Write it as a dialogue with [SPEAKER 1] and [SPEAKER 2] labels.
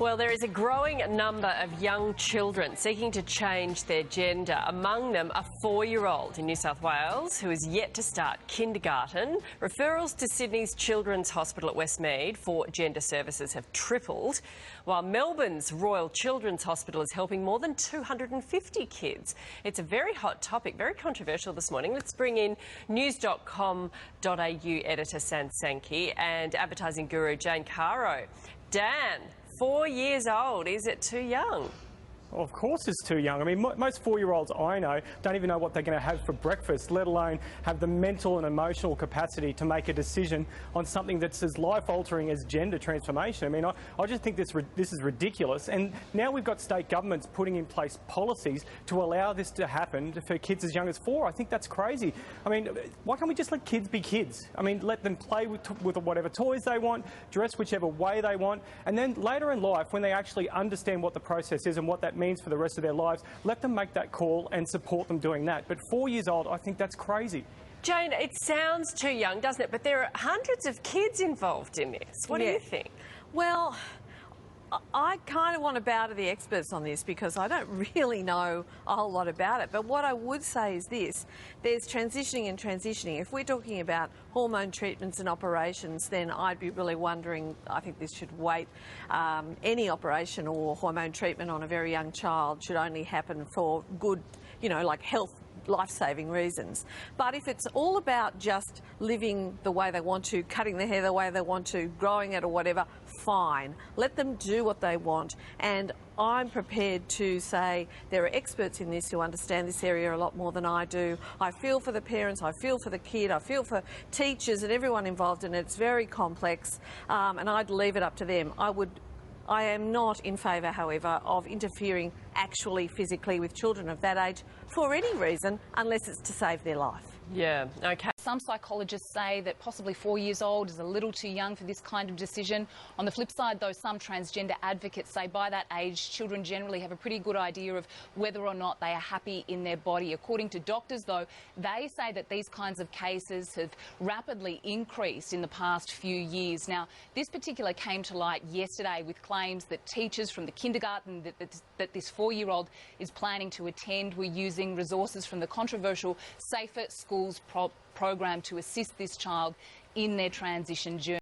[SPEAKER 1] Well, there is a growing number of young children seeking to change their gender. Among them, a 4-year-old in New South Wales who is yet to start kindergarten. Referrals to Sydney's Children's Hospital at Westmead for gender services have tripled, while Melbourne's Royal Children's Hospital is helping more than 250 kids. It's a very hot topic, very controversial this morning. Let's bring in news.com.au editor San Sankey and advertising guru Jane Caro. Dan, 4 years old, is it too young?
[SPEAKER 2] Well, of course it's too young. I mean, most 4-year-olds I know don't even know what they're going to have for breakfast, let alone have the mental and emotional capacity to make a decision on something that's as life-altering as gender transformation. I mean, I just think this is ridiculous. And now we've got state governments putting in place policies to allow this to happen for kids as young as 4. I think that's crazy. I mean, why can't we just let kids be kids? I mean, let them play with whatever toys they want, dress whichever way they want, and then later in life, when they actually understand what the process is and what that means for the rest of their lives, let them make that call and support them doing that. But 4 years old, I think that's crazy.
[SPEAKER 1] Jane, it sounds too young, doesn't it? But there are hundreds of kids involved in this. What do you think?
[SPEAKER 3] Well, I kind of want to bow to the experts on this because I don't really know a whole lot about it. But what I would say is this: there's transitioning and transitioning. If we're talking about hormone treatments and operations, then I'd be really wondering, I think this should wait. Any operation or hormone treatment on a very young child should only happen for good, like health, life-saving reasons. But if it's all about just living the way they want to, cutting their hair the way they want to, growing it or whatever, fine. Let them do what they want. And I'm prepared to say there are experts in this who understand this area a lot more than I do. I feel for the parents, I feel for the kid, I feel for teachers and everyone involved in it. It's very complex, and I'd leave it up to them. I am not in favour, however, of interfering actually physically with children of that age for any reason, unless it's to save their life.
[SPEAKER 1] Yeah, OK.
[SPEAKER 4] Some psychologists say that possibly 4 years old is a little too young for this kind of decision. On the flip side, though, some transgender advocates say by that age, children generally have a pretty good idea of whether or not they are happy in their body. According to doctors, though, they say that these kinds of cases have rapidly increased in the past few years. Now, this particular came to light yesterday with claims that teachers from the kindergarten that this 4-year-old is planning to attend were using resources from the controversial Safer Schools program to assist this child in their transition journey.